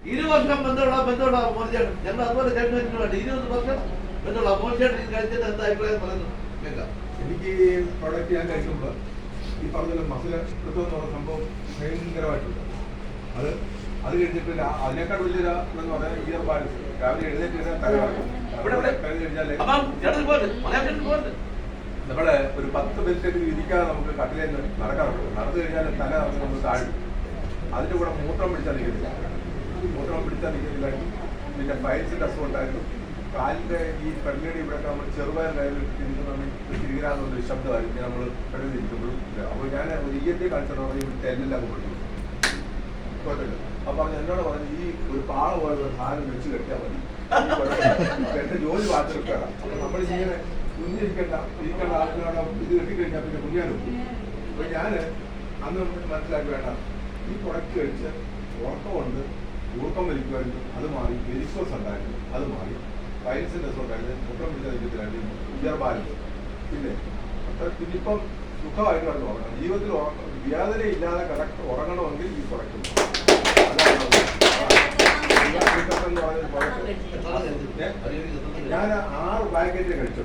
20 വർഷം ബന്ധമുള്ള മോശം ഞങ്ങൾ അതുപോലെ കഴിഞ്ഞിട്ട് 20 വർഷം ബന്ധമുള്ള മോശം കഴിച്ചിട്ട് എന്താ അഭിപ്രായം പറയുന്നു കേൾക്കാം. എനിക്ക് ഈ പ്രോഡക്റ്റ് ഞാൻ കഴിക്കുമ്പോൾ ഈ പറഞ്ഞ മസില കൃത്യം എന്ന് പറഞ്ഞ സംഭവം ഭയങ്കരമായിട്ടുണ്ട്. അത് കഴിഞ്ഞിട്ട് അതിനേക്കാൾ വലിയൊരു എന്ന് പറഞ്ഞാൽ ഇയർ ബാലൻസ് രാവിലെ എഴുന്നേറ്റ് കഴിഞ്ഞാൽ നമ്മളെ ഒരു 10 മിനിറ്റ് ഇരിക്കാതെ നമുക്ക് കട്ടിലേന്ന് നടക്കാൻ പറ്റും. നടന്നു കഴിഞ്ഞാൽ തല നമ്മൾ താഴും. അതിൻ്റെ കൂടെ മൂത്രം പിടിച്ചാൽ നിൽക്കുന്നില്ല. പിന്നെ ഫയൽസിൻ്റെ അസുഖം ഉണ്ടായിരുന്നു. കാലിൻ്റെ ഈ പെണ്ണടി ഇവിടെ നമ്മൾ ചെറുപയർ കയ്യിൽ തിരികെന്നൊരു ശബ്ദമായിരിക്കും നമ്മൾ പെണ്ണിരിക്കുമ്പോഴും. അപ്പോൾ ഞാൻ ഒരു ENT കാണിച്ചെന്ന് പറഞ്ഞാൽ ഇവിടുത്തെ എല്ലാം കൊടുത്തു കുഴപ്പമില്ല. അപ്പോൾ എന്നോട് പറഞ്ഞു ഈ ഒരു പാള പോലെ ഒരു സാധനം വെച്ച് കെട്ടിയാൽ മതി, എൻ്റെ ജോലി വാച്ചെടുക്കണം. അപ്പോൾ നമ്മൾ ഇങ്ങനെ കുഞ്ഞിരിക്കേണ്ട ആളുകളാണ് ഇത് കെട്ടിക്കഴിഞ്ഞാൽ പിന്നെ കുഞ്ഞാനും. അപ്പോൾ ഞാൻ അന്ന് മനസ്സിലാക്കി വേണ്ട ഈ പ്രൊഡക്റ്റ് കഴിച്ച് ഉറക്കമുണ്ട്, ഊർക്കം വലിക്കുമായിരുന്നു, അത് മാറി. വെരിക്കോസ് ഉണ്ടായിരുന്നു, അത് മാറി. ഫയൽസിൻ്റെ അസുഖം ഉണ്ടായിരുന്നു, മുട്ടം പിടിച്ച നിൽക്കത്തിലായിരുന്നു, ഇയർ ബാലൻസ്. പിന്നെ പിന്നിപ്പം സുഖമായിട്ട് കിടന്ന് ഉറങ്ങണം. ജീവിതത്തിൽ വ്യാധന ഇല്ലാതെ ഉറങ്ങണമെങ്കിൽ ഈ പ്രൊഡക്റ്റ് ഞാൻ 6 പാക്കറ്റ് കഴിച്ചു.